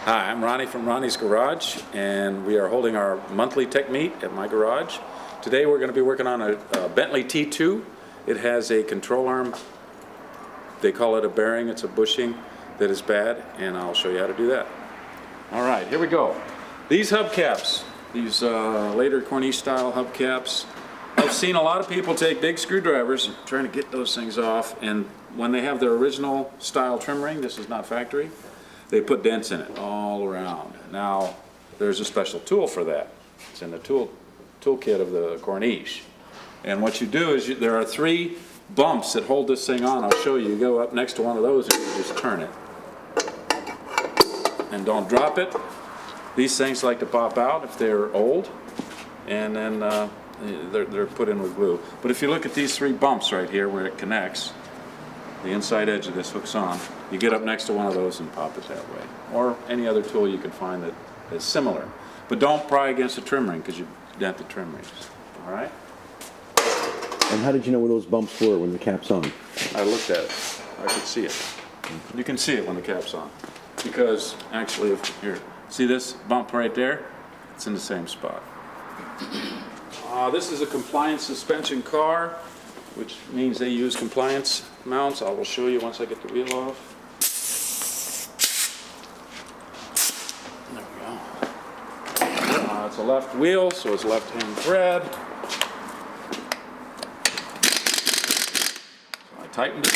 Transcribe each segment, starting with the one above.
Hi, I'm Ronnie from Ronnie's Garage, and we are holding our monthly tech meet at my garage. Today we're going to be working on a Bentley T2. It has a control arm, they call it a bearing, it's a bushing that is bad, and I'll show you how to do that. All right, here we go. These hubcaps, these later Corniche style hubcaps, I've seen a lot of people take big screwdrivers trying to get those things off, and when they have their original style trim ring, this is not factory, they put dents in it all around. Now, there's a special tool for that. It's in the toolkit of the Corniche. And what you do is, there are 3 bumps that hold this thing on. I'll show you. You go up next to one of those and you just turn it. And don't drop it. These things like to pop out if they're old. And then they're put in with glue. But if you look at these 3 bumps right here where it connects, the inside edge of this hooks on, you get up next to one of those and pop it that way. Or any other tool you can find that is similar. But don't pry against the trim ring because you dent the trim rings. All right? And how did you know where those bumps were when the cap's on? I looked at it. I could see it. You can see it when the cap's on. Because actually, here, see this bump right there? It's in the same spot. This is a compliance suspension car, which means they use compliance mounts. I will show you once I get the wheel off. There we go. It's a left wheel, so it's left-hand thread. So I tightened it.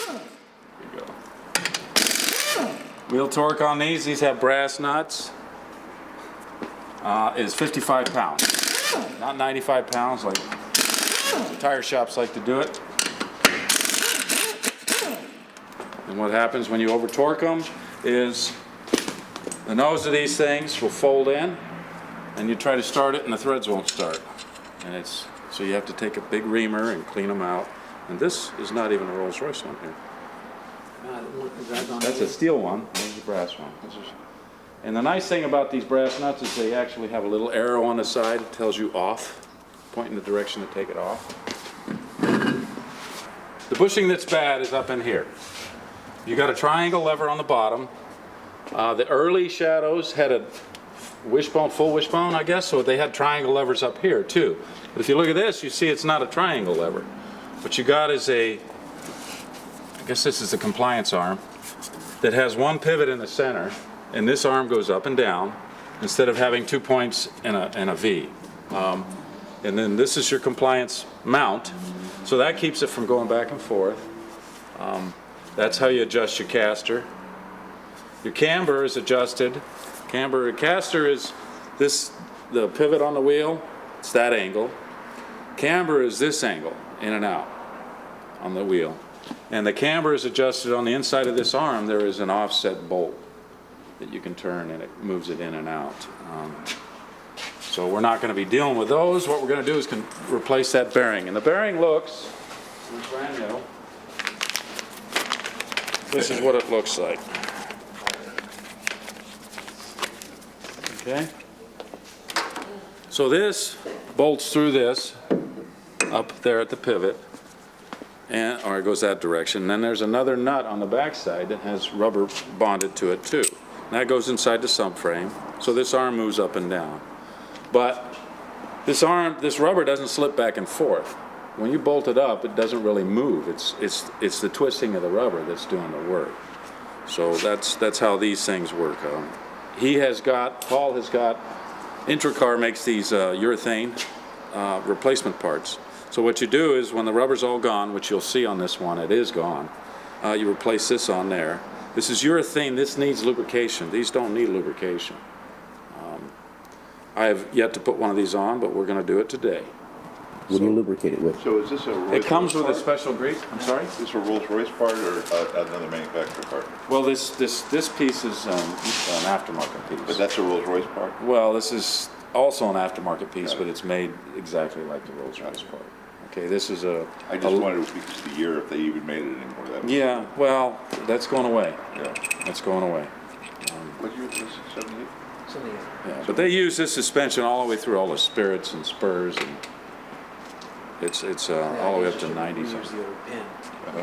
There you go. Wheel torque on these have brass nuts, is 55 pounds. Not 95 pounds like the tire shops like to do it. And what happens when you over torque them is the nose of these things will fold in, and you try to start it and the threads won't start. And so you have to take a big reamer and clean them out. And this is not even a Rolls-Royce one here. That's a steel one. There's a brass one. And the nice thing about these brass nuts is they actually have a little arrow on the side that tells you off, pointing the direction to take it off. The bushing that's bad is up in here. You got a triangle lever on the bottom. The early Shadows had a wishbone, full wishbone, I guess, so they had triangle levers up here too. But if you look at this, you see it's not a triangle lever. What you got is I guess this is a compliance arm that has one pivot in the center, and this arm goes up and down instead of having 2 points and a V. And then this is your compliance mount, so that keeps it from going back and forth. That's how you adjust your caster. Your camber is adjusted. Caster is the pivot on the wheel, it's that angle. Camber is this angle, in and out on the wheel. And the camber is adjusted on the inside of this arm. There is an offset bolt that you can turn, and it moves it in and out. So we're not going to be dealing with those. What we're going to do is replace that bearing. And the bearing looks brand new. This is what it looks like. Okay? So this bolts through this up there at the pivot, or it goes that direction. And then there's another nut on the back side that has rubber bonded to it too. And that goes inside the subframe, so this arm moves up and down. But this rubber doesn't slip back and forth. When you bolt it up, it doesn't really move. It's the twisting of the rubber that's doing the work. So that's how these things work. Paul has got, Intracar makes these urethane replacement parts. So what you do is when the rubber's all gone, which you'll see on this one, it is gone, you replace this on there. This is urethane, this needs lubrication. These don't need lubrication. I have yet to put one of these on, but we're going to do it today. What do you lubricate it with? So is this a Rolls-Royce It comes with part? a special grease. I'm sorry? Is this a Rolls-Royce part or another manufacturer part? Well, this piece is an aftermarket piece. But that's a Rolls-Royce part? Well, this is also an aftermarket piece, but it's made exactly like the Rolls-Royce part. Okay, this is I just wondered because of the year if they even made it anymore. Yeah, well, that's going away. Yeah. That's going away. What year was this? 78? Yeah, but they use this suspension all the way through all the Spirits and Spurs, and it's all the way up to 90s. Use the old pin.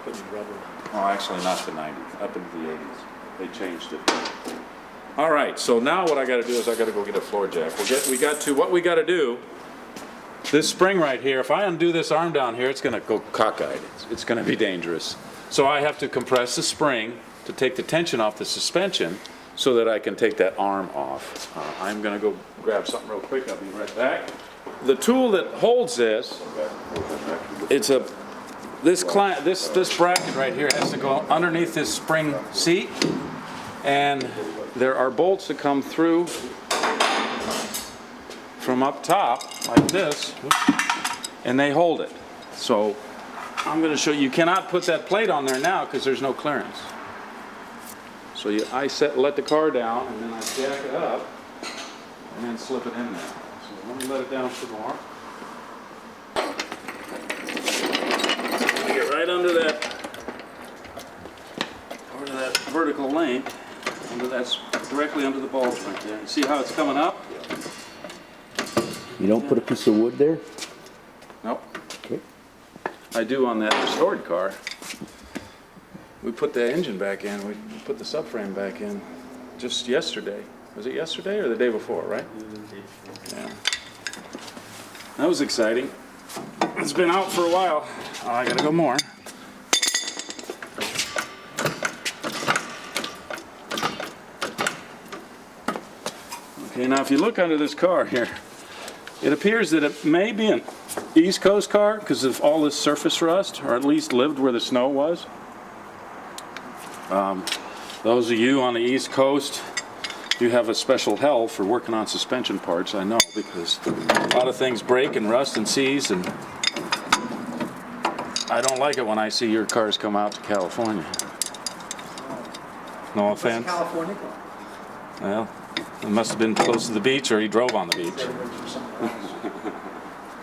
Putting rubber. Oh, actually not the 90s, up into the 80s. They changed it. All right, so now what I gotta do is I gotta go get a floor jack. What we gotta do, this spring right here, if I undo this arm down here, it's gonna go cockeyed. It's gonna be dangerous. So I have to compress the spring to take the tension off the suspension so that I can take that arm off. I'm gonna go grab something real quick, I'll be right back. The tool that holds this, it's this bracket right here has to go underneath this spring seat, and there are bolts that come through from up top like this, and they hold it. So I'm going to show you, you cannot put that plate on there now because there's no clearance. So let the car down, and then I jack it up and then slip it in there. So let me let it down some more. I get right under that vertical link, directly under the bulge right there. You see how it's coming up? You don't put a piece of wood there? Nope. Okay. I do on that restored car. We put the engine back in, we put the subframe back in just yesterday. Was it yesterday or the day before, right? Yeah. That was exciting. It's been out for a while. Oh, I gotta go more. Okay, now if you look under this car here, it appears that it may be an East Coast car because of all this surface rust, or at least lived where the snow was. Those of you on the East Coast, you have a special hell for working on suspension parts, I know, because a lot of things break and rust and seize, and I don't like it when I see your cars come out to California. No offense. California car. Well, it must have been close to the beach, or he drove on the beach.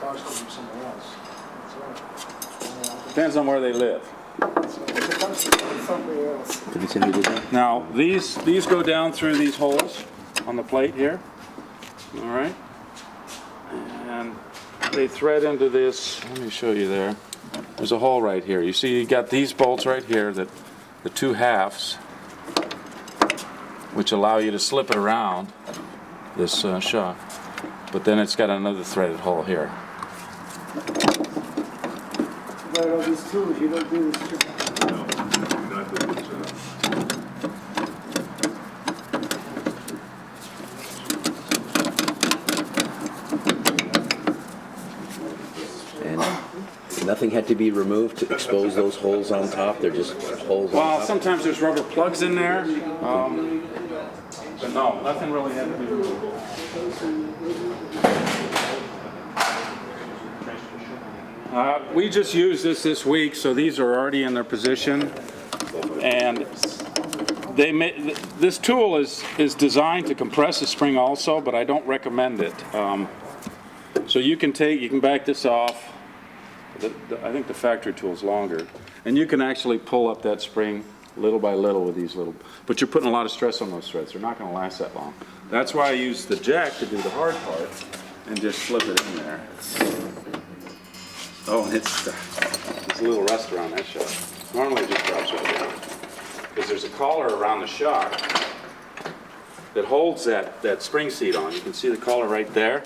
Cars come from somewhere else. That's right. Depends on where they live. It comes from somewhere else. Did you say you did that? Now, these go down through these holes on the plate here. All right. And they thread into this. Let me show you there. There's a hole right here. You see, you got these bolts right here, that the two halves, which allow you to slip it around this shock. But then it's got another threaded hole here. But all these tools, you don't do this trick. And nothing had to be removed to expose those holes on top? They're just holes on Well, top? sometimes there's rubber plugs in there. But no, nothing really had to be removed. We just used this week, so these are already in their position. And this tool is designed to compress the spring also, but I don't recommend it. So you can back this off. I think the factory tool is longer. And you can actually pull up that spring little by little with these little, but you're putting a lot of stress on those threads. They're not going to last that long. That's why I use the jack to do the hard part and just slip it in there. Oh, and there's a little rust around that shock. Normally it just drops right down. Because there's a collar around the shock that holds that spring seat on. You can see the collar right there.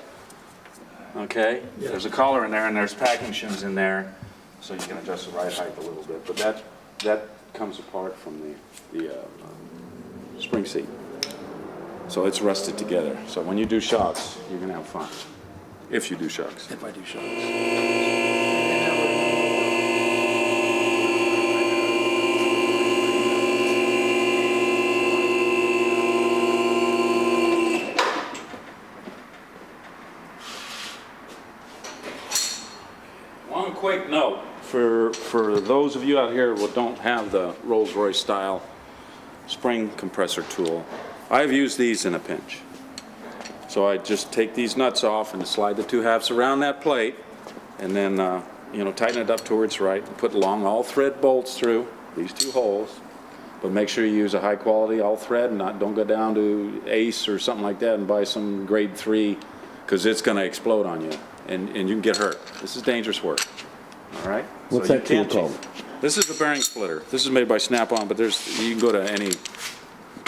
Okay? There's a collar in there, and there's packing shims in there, so you can adjust the ride height a little bit. But that comes apart from the spring seat. So it's rusted together. So when you do shocks, you're going to have fun. If you do shocks. If I do shocks. One quick note for those of you out here who don't have the Rolls-Royce style spring compressor tool. I've used these in a pinch. So I just take these nuts off and slide the two halves around that plate, and then tighten it up towards right and put long all thread bolts through these two holes. But make sure you use a high quality all thread, and don't go down to Ace or something like that and buy some grade 3, because it's going to explode on you and you can get hurt. This is dangerous work. All right? What's So you that tool can't called? cheat. This is a bearing splitter. This is made by Snap-on, but you can go to any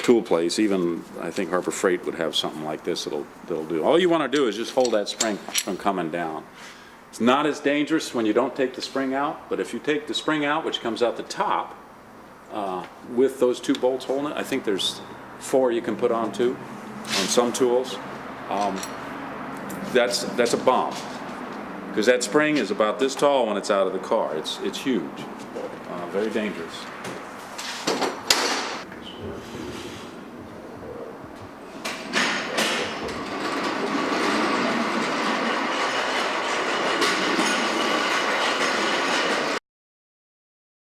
tool place, even I think Harbor Freight would have something like this that'll do. All you want to do is just hold that spring from coming down. It's not as dangerous when you don't take the spring out, but if you take the spring out, which comes out the top, with those 2 bolts holding it, I think there's 4 you can put on too, on some tools. That's a bomb, because that spring is about this tall when it's out of the car. It's huge, very dangerous.